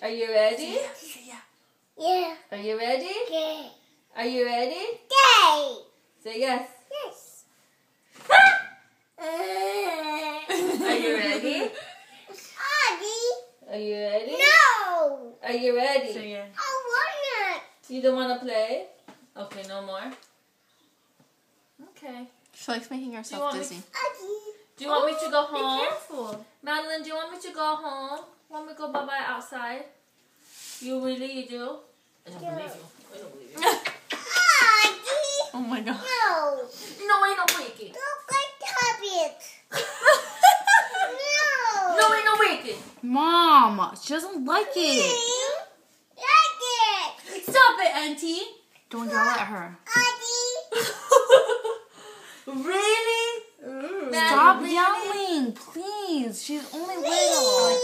Are you ready? Yeah. Are you ready? Yeah. Are you ready? Yay. Say yes. Yes. Are you ready? Daddy. Are you ready? No. Are you ready? Say yes. I want it. You don't want to play? Okay, no more. Okay. She likes making Do you herself want me- dizzy. Daddy. Do you want me to go home? Be careful. Madeline, do you want me to go home? Want me to go bye-bye outside? You do? I don't believe you. I don't believe you. Daddy. Oh my god. No. No, I don't wake it. Look like Hobbit. No. No, I don't wake it. Mom, she doesn't like it. Like it. Stop it, Auntie. Don't yell at her. Daddy. Really? Stop Really? yelling, please. She's only little.